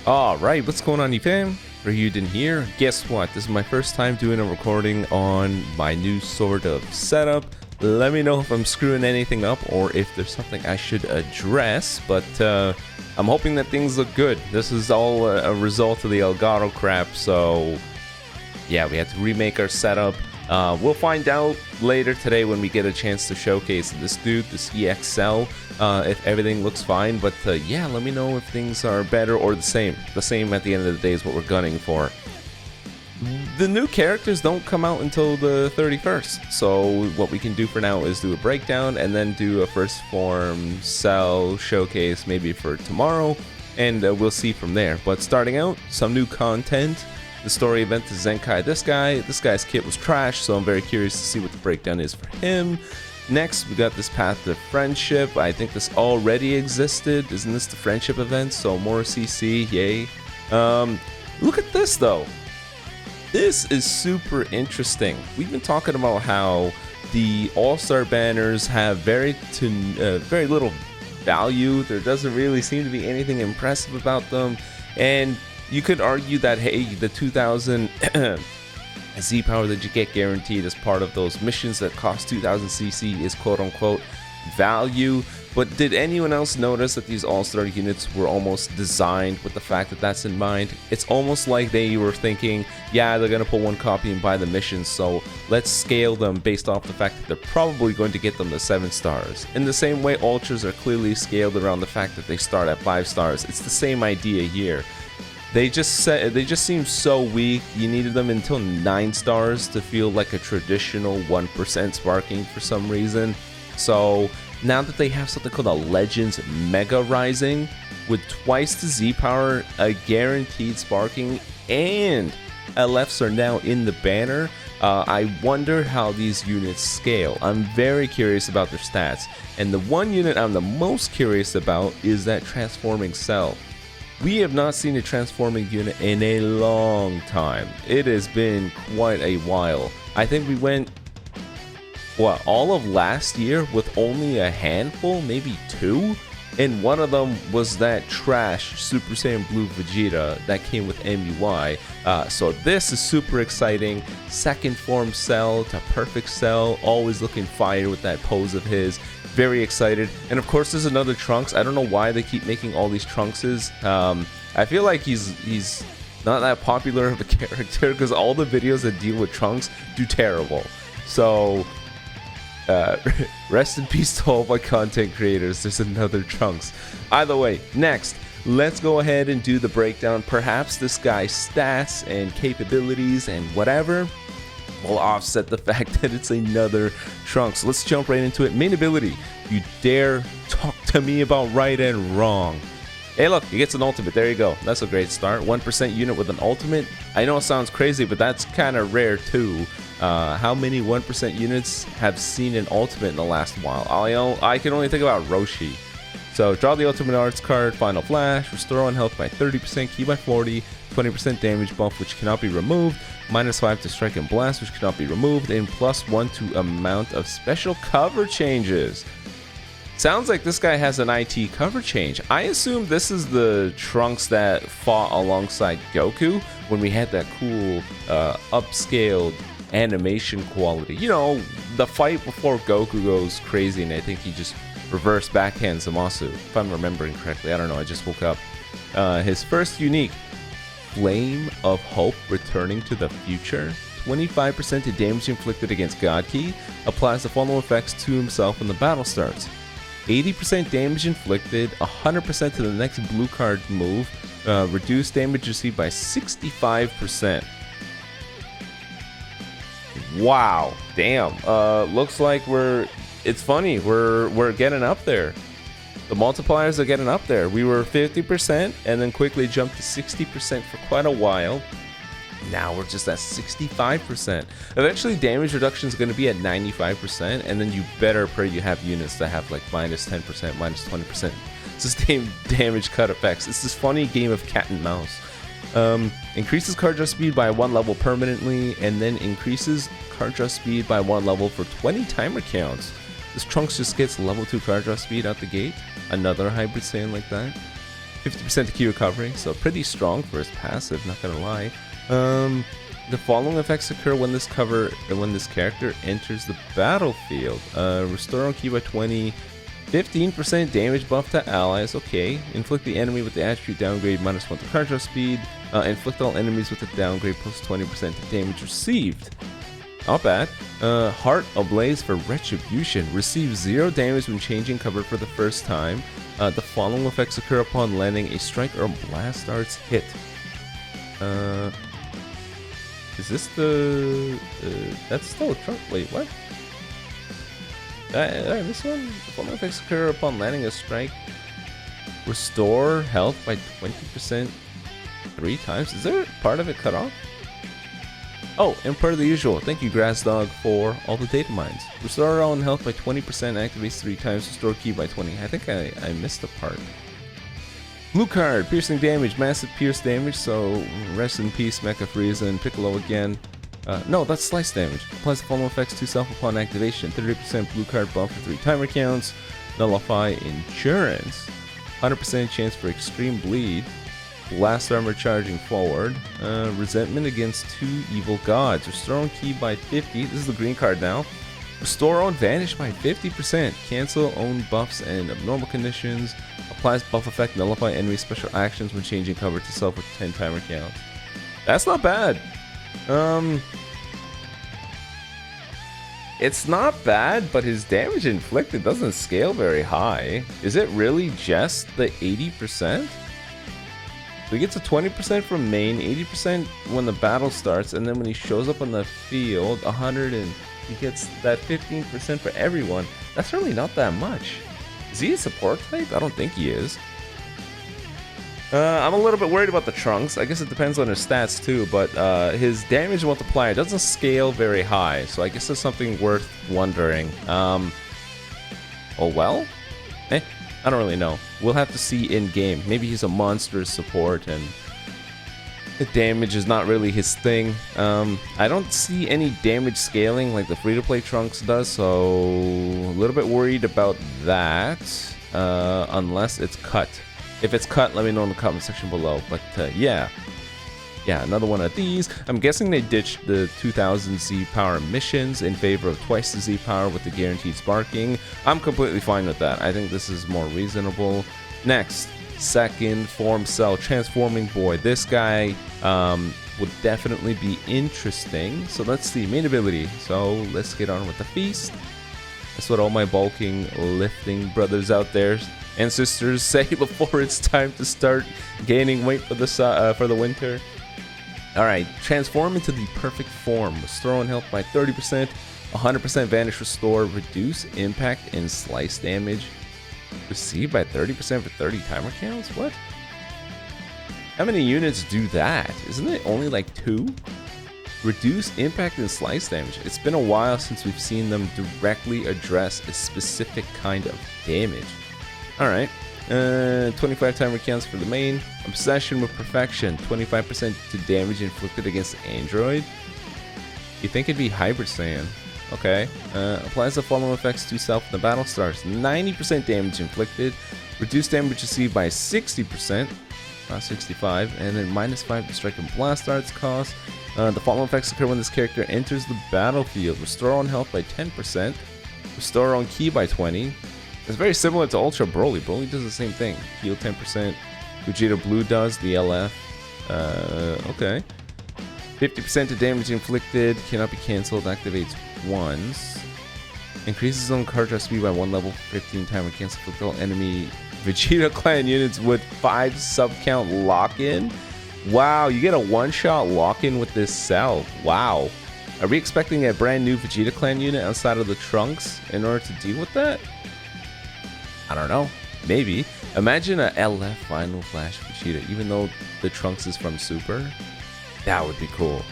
Alright, what's going on, you fam? Raiyuden here. Guess what? This is my first time doing a recording on my new sort of setup. Let me know if I'm screwing anything up or if there's something I should address, but I'm hoping that things look good. This is all a result of the Elgato crap, so yeah, we had to remake our setup. We'll find out later today when we get a chance to showcase this dude, this EXL, if everything looks fine. But yeah, let me know if things are better or the same. The same at the end of the day is what we're gunning for. The new characters don't come out until the 31st, so what we can do for now is do a breakdown and then do a first form cell showcase maybe for tomorrow, and we'll see from there. But starting out, some new content. The story event to Zenkai. This guy's kit was trash, so I'm very curious to see what the breakdown is for him. Next, we got this path to friendship. I think this already existed. Isn't this the friendship event? So more CC, yay. Look at this though. This is super interesting. We've been talking about how the All-Star banners have very little value. There doesn't really seem to be anything impressive about them, and you could argue that, hey, the 2000 Z power that you get guaranteed as part of those missions that cost 2000 CC is quote-unquote value. But did anyone else notice that these all-star units were almost designed with the fact that that's in mind? It's almost like they were thinking, yeah, they're gonna pull one copy and buy the missions, so let's scale them based off the fact that they're probably going to get them to 7 stars. In the same way, ultras are clearly scaled around the fact that they start at 5 stars. It's the same idea here. They just seem so weak. You needed them until 9 stars to feel like a traditional 1% sparking for some reason. So now that they have something called a Legends Mega Rising with twice the Z power, a guaranteed sparking, and LFs are now in the banner, I wonder how these units scale. I'm very curious about their stats, and the one unit I'm the most curious about is that transforming cell. We have not seen a transforming unit in a long time. It has been quite a while. I think we went, what, all of last year with only a handful, maybe 2? And one of them was that trash Super Saiyan Blue Vegeta that came with MUI. So this is super exciting. Second form cell to perfect cell, always looking fire with that pose of his. Very excited. And of course there's another Trunks. I don't know why they keep making all these Trunkses. I feel like he's not that popular of a character because all the videos that deal with Trunks do terrible. So rest in peace to all my content creators. There's another Trunks. Either way, next, let's go ahead and do the breakdown. Perhaps this guy's stats and capabilities and whatever will offset the fact that it's another Trunks. Let's jump right into it. Main ability. You dare talk to me about right and wrong. Hey look, he gets an ultimate. There you go. That's a great start. 1% unit with an ultimate. I know it sounds crazy, but that's kind of rare too. How many 1% units have seen an ultimate in the last while? I can only think about Roshi. So draw the ultimate arts card, final flash, restore on health by 30%, key by 40, 20% damage buff which cannot be removed, -5 to strike and blast which cannot be removed, and +1 to amount of special cover changes. Sounds like this guy has an IT cover change. I assume this is the Trunks that fought alongside Goku when we had that cool upscaled animation quality. You know, the fight before Goku goes crazy and I think he just reverse backhand Zamasu, if I'm remembering correctly. I don't know, I just woke up. His first unique, Flame of Hope returning to the future. 25% to damage inflicted against God Key. Applies the following effects to himself when the battle starts. 80% damage inflicted, 100% to the next blue card move. Reduced damage received by 65%. Wow, damn. Looks like it's funny, we're getting up there. The multipliers are getting up there. We were 50% and then quickly jumped to 60% for quite a while. Now we're just at 65%. Eventually damage reduction is going to be at 95%, and then you better pray you have units that have like -10%, -20% sustained damage cut effects. It's this funny game of cat and mouse. Increases card draw speed by 1 level permanently, and then increases card draw speed by 1 level for 20 timer counts. This Trunks just gets level 2 card draw speed out the gate. Another hybrid Saiyan like that. 50% key recovery, so pretty strong for his passive, not gonna lie. The following effects occur when this character enters the battlefield. Restore on ki by 20, 15% damage buff to allies, okay. Inflict the enemy with the attribute downgrade -1 to card draw speed. Inflict all enemies with the downgrade plus 20% to damage received. Not bad. Heart Ablaze for Retribution. Receive 0 damage when changing cover for the first time. The following effects occur upon landing a strike or blast arts hit. Is this the... that's still a trunk. Wait, what? This one? The following effects occur upon landing a strike. Restore health by 20% 3 times. Is there part of it cut off? Oh, and part of the usual. Thank you, Grass Dog, for all the data mines. Restore our own health by 20%, activates 3 times, restore ki by 20. I think I missed a part. Blue card, piercing damage, massive pierce damage, so rest in peace, Mecha Frieza and Piccolo again. No, that's slice damage. Applies the following effects to self upon activation. 30% blue card buff for 3 timer counts. Nullify endurance. 100% chance for extreme bleed. Blast armor charging forward. Resentment against 2 evil gods. Restore on ki by 50. This is the green card now. Restore on vanish by 50%. Cancel own buffs and abnormal conditions. Applies buff effect. Nullify enemy special actions when changing cover to self with 10 timer count. That's not bad. It's not bad, but his damage inflicted doesn't scale very high. Is it really just the 80%? He gets a 20% from main, 80% when the battle starts, and then when he shows up on the field, 100 and he gets that 15% for everyone. That's really not that much. Is he a support type? I don't think he is. I'm a little bit worried about the Trunks. I guess it depends on his stats too, but his damage multiplier doesn't scale very high, so I guess that's something worth wondering. Oh well? I don't really know. We'll have to see in-game. Maybe he's a monstrous support and the damage is not really his thing. I don't see any damage scaling like the free-to-play Trunks does, so a little bit worried about that, unless it's cut. If it's cut, let me know in the comment section below. But yeah, another one of these. I'm guessing they ditched the 2000 Z power missions in favor of twice the Z power with the guaranteed sparking. I'm completely fine with that. I think this is more reasonable. Next, second form cell transforming boy. This guy would definitely be interesting. So let's see, main ability. So let's get on with the feast. That's what all my bulking, lifting brothers out there and sisters say before it's time to start gaining weight for the winter. Alright, transform into the perfect form. Restore on health by 30%, 100% vanish restore, reduce impact and slice damage. Receive by 30% for 30 timer counts? What? How many units do that? Isn't it only like 2? Reduce impact and slice damage. It's been a while since we've seen them directly address a specific kind of damage. Alright, 25 timer counts for the main. Obsession with Perfection, 25% to damage inflicted against Android. You think it'd be Hybrid Saiyan. Okay. Applies the following effects to self when the battle starts. 90% damage inflicted. Reduced damage received by 60%. Not 65. And then -5 to strike and blast arts cost. The following effects occur when this character enters the battlefield. Restore on health by 10%. Restore on ki by 20%. It's very similar to Ultra Broly. Broly does the same thing. Heal 10%. Vegeta Blue does the LF. Okay. 50% to damage inflicted. Cannot be cancelled. Activates once. Increases on card draw speed by 1 level. 15 timer cancel. Inflict all enemy Vegeta clan units with 5 sub count lock in. Wow, you get a one-shot lock in with this cell. Wow. Are we expecting a brand new Vegeta clan unit outside of the Trunks in order to deal with that? I don't know. Maybe. Imagine a LF Final Flash Vegeta, even though the Trunks is from Super. That would be cool.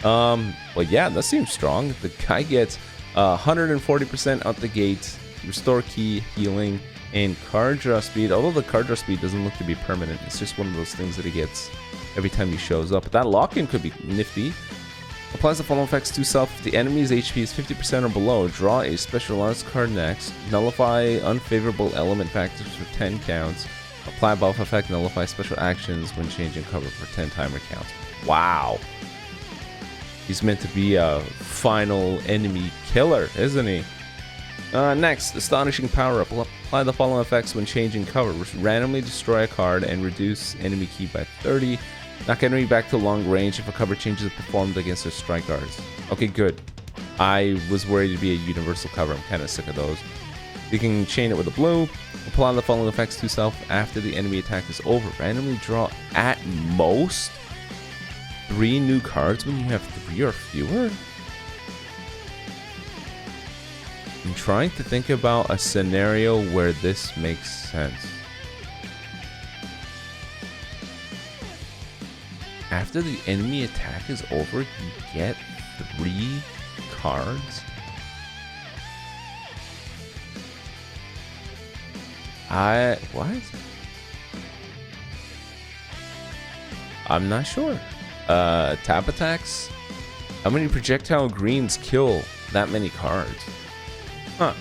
But yeah, that seems strong. The guy gets 140% out the gate, restore ki, healing, and card draw speed. Although the card draw speed doesn't look to be permanent. It's just one of those things that he gets every time he shows up. But that lock-in could be nifty. Applies the following effects to self. If the enemy's HP is 50% or below, draw a special arts card next. Nullify unfavorable element factors for 10 counts. Apply buff effect, nullify special actions when changing cover for 10 timer counts. Wow. He's meant to be a final enemy killer, isn't he? Next, astonishing power up. Apply the following effects when changing cover. Randomly destroy a card and reduce enemy ki by 30. Knock enemy back to long range if a cover change is performed against their strike guards. Okay, good. I was worried it'd be a universal cover. I'm kind of sick of those. You can chain it with a blue. Apply the following effects to self after the enemy attack is over. Randomly draw at most 3 new cards when you have 3 or fewer. I'm trying to think about a scenario where this makes sense. After the enemy attack is over, you get 3 cards. What? I'm not sure. Tap attacks? How many projectile greens kill that many cards? Huh.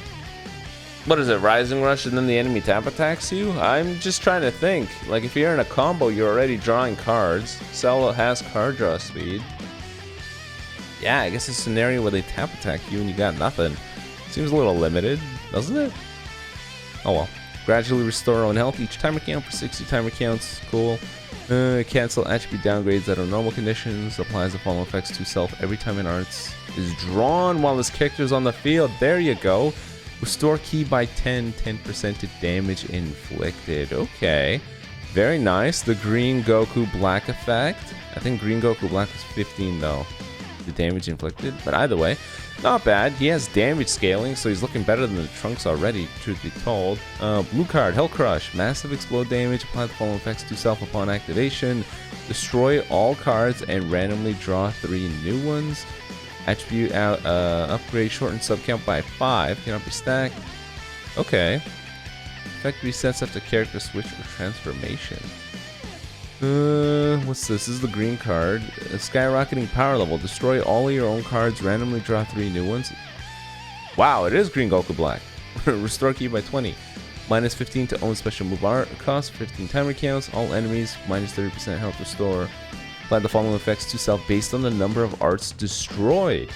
What is it, Rising Rush and then the enemy tap attacks you? I'm just trying to think. Like, if you're in a combo, you're already drawing cards. Cell has card draw speed. Yeah, I guess a scenario where they tap attack you and you got nothing. Seems a little limited, doesn't it? Oh well. Gradually restore own health each timer count for 60 timer counts. Cool. Cancel attribute downgrades that are normal conditions. Applies the following effects to self every time an arts is drawn while this character is on the field. There you go. Restore ki by 10% to damage inflicted. Okay. Very nice. The Green Goku Black effect. I think Green Goku Black was 15 though. The damage inflicted. But either way, not bad. He has damage scaling, so he's looking better than the Trunks already, truth be told. Blue card, Hell Crush. Massive explode damage. Apply the following effects to self upon activation. Destroy all cards and randomly draw 3 new ones. Attribute out upgrade shorten sub count by 5. Cannot be stacked. Okay. Effect resets after character switch or transformation. What's this? This is the green card. Skyrocketing power level. Destroy all of your own cards. Randomly draw 3 new ones. Wow, it is Green Goku Black. Restore ki by 20. Minus 15 to own special move art. Cost 15 timer counts. All enemies minus 30% health restore. Apply the following effects to self based on the number of arts destroyed.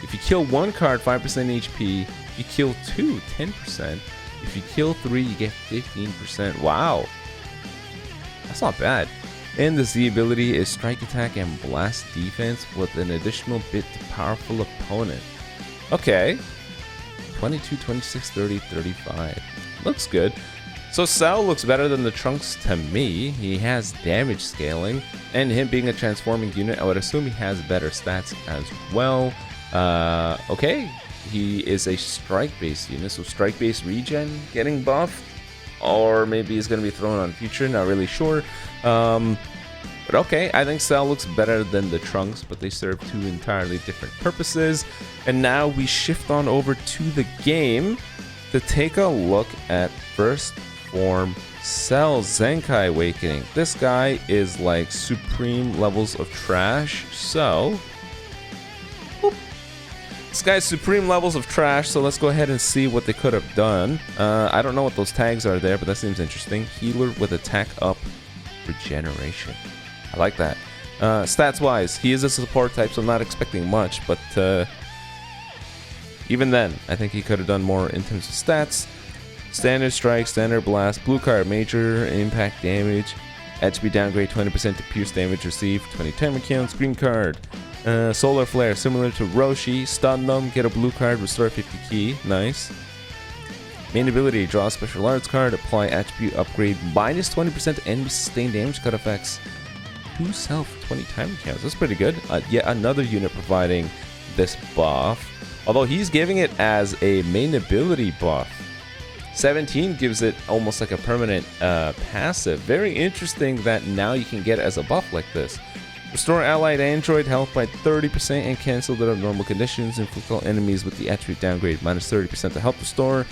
If you kill 1 card, 5% HP. If you kill 2, 10%. If you kill 3, you get 15%. Wow. That's not bad. And the Z ability is strike attack and blast defense with an additional bit to powerful opponent. Okay. 22, 26, 30, 35. Looks good. So Cell looks better than the Trunks to me. He has damage scaling, and him being a transforming unit, I would assume he has better stats as well. Okay, he is a strike-based unit, so strike-based regen getting buffed, or maybe he's going to be thrown on future, not really sure. But okay, I think Cell looks better than the Trunks, but they serve 2 entirely different purposes. And now we shift on over to the game to take a look at first form Cell Zenkai Awakening. This guy is like supreme levels of trash, so this guy's supreme levels of trash, so let's go ahead and see what they could have done. I don't know what those tags are there, but that seems interesting. Healer with attack up regeneration. I like that. Stats wise, he is a support type, so I'm not expecting much, but even then, I think he could have done more in terms of stats. Standard strike, standard blast, blue card, major impact damage, HP downgrade 20% to pierce damage received, 20 timer counts, green card, solar flare, similar to Roshi, stun them, get a blue card, restore 50 ki, nice. Main ability, draw a special arts card, apply attribute upgrade, minus 20% to enemy sustained damage cut effects, to self 20 timer counts, that's pretty good. Yet another unit providing this buff, although he's giving it as a main ability buff. 17 gives it almost like a permanent passive. Very interesting that now you can get it as a buff like this. Restore allied android health by 30% and cancel the normal conditions. Inflict all enemies with the attribute downgrade minus 30% to help restore.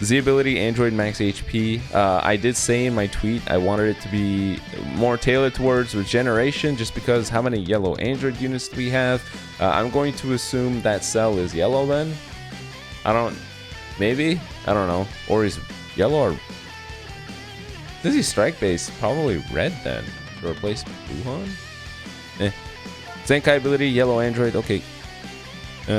Z ability android max HP. I did say in my tweet I wanted it to be more tailored towards regeneration just because how many yellow android units do we have? I'm going to assume that Cell is yellow then. Maybe? I don't know. Or he's yellow or... Dizzy Strike Base, probably red then, to replace Buhan? Zenkai ability, yellow android, okay.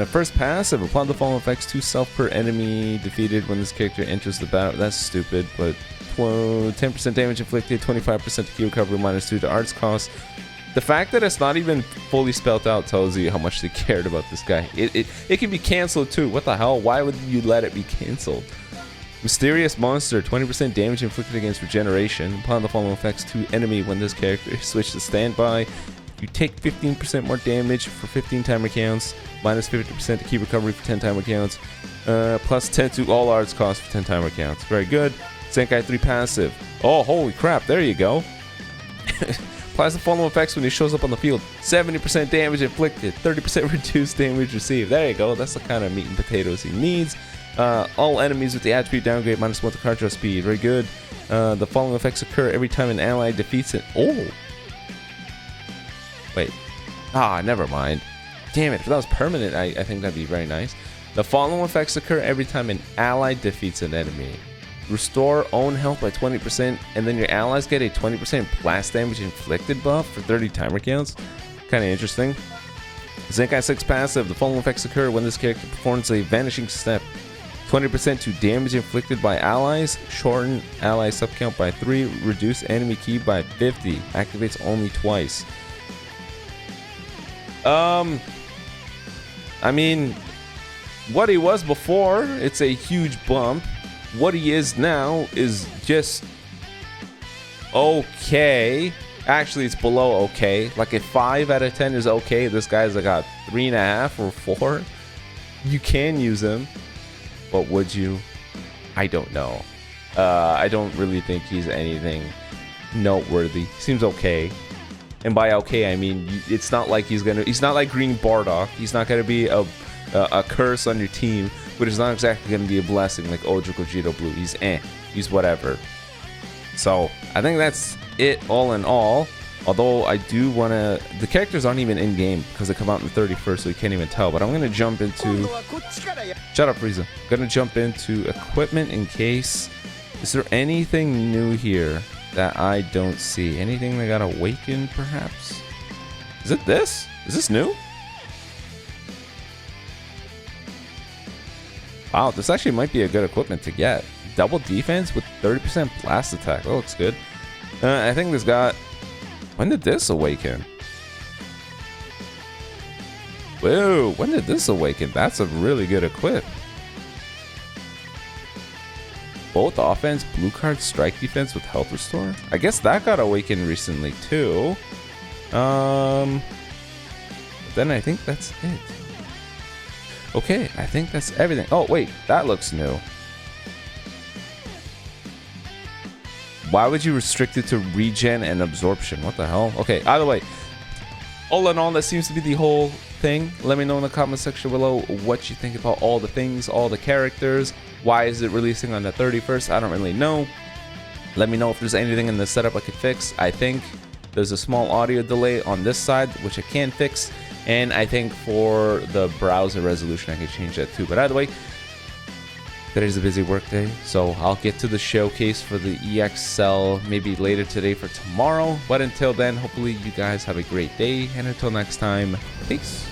First passive, apply the following effects to self per enemy defeated when this character enters the battle. That's stupid, but 10% damage inflicted, 25% to key recovery, -2 to arts cost. The fact that it's not even fully spelled out tells you how much they cared about this guy. It can be canceled too. What the hell? Why would you let it be canceled? Mysterious monster, 20% damage inflicted against regeneration. Apply the following effects to enemy when this character is switched to standby. You take 15% more damage for 15 timer counts, -50% to key recovery for 10 timer counts, +10 to all arts cost for 10 timer counts. Very good. Zenkai 3 passive. Oh, holy crap, there you go. Applies the following effects when he shows up on the field. 70% damage inflicted, 30% reduced damage received. There you go, that's the kind of meat and potatoes he needs. All enemies with the attribute downgrade, -1 to card draw speed. Very good. The following effects occur every time an ally defeats it. Oh! Wait. Never mind. Damn it, if that was permanent, I think that'd be very nice. The following effects occur every time an ally defeats an enemy. Restore own health by 20%, and then your allies get a 20% blast damage inflicted buff for 30 timer counts. Kind of interesting. Zenkai 6 passive. The following effects occur when this character performs a vanishing step. 20% to damage inflicted by allies. Shorten ally subcount by 3. Reduce enemy key by 50. Activates only twice. I mean, what he was before, it's a huge bump. What he is now is just okay. Actually, it's below okay. Like if 5 out of 10 is okay, this guy's like a 3.5 or 4. You can use him, but would you? I don't know. I don't really think he's anything noteworthy. Seems okay. And by okay, I mean it's not like he's not like Green Bardock. He's not gonna be a curse on your team, but it's not exactly gonna be a blessing like Ojo Gogeta Blue. He's whatever. So I think that's it all in all. Although I do wanna, the characters aren't even in game because they come out on the 31st, so you can't even tell. But I'm gonna jump into. Shut up, Frieza. Gonna jump into equipment in case. Is there anything new here that I don't see? Anything that got awakened, perhaps? Is it this? Is this new? Wow, this actually might be a good equipment to get. Double defense with 30% blast attack. That looks good. I think this got... When did this awaken? Whoa, when did this awaken? That's a really good equip. Both offense, blue card, strike defense with health restore. I guess that got awakened recently too. But then I think that's it. Okay, I think that's everything. Oh wait, that looks new. Why would you restrict it to regen and absorption? What the hell? Okay, either way, all in all, that seems to be the whole thing. Let me know in the comment section below what you think about all the things, all the characters. Why is it releasing on the 31st? I don't really know. Let me know if there's anything in the setup I could fix. I think there's a small audio delay on this side, which I can fix. And I think for the browser resolution, I can change that too. But either way, today's a busy work day, so I'll get to the showcase for the EXL maybe later today for tomorrow. But until then, hopefully you guys have a great day. And until next time, peace.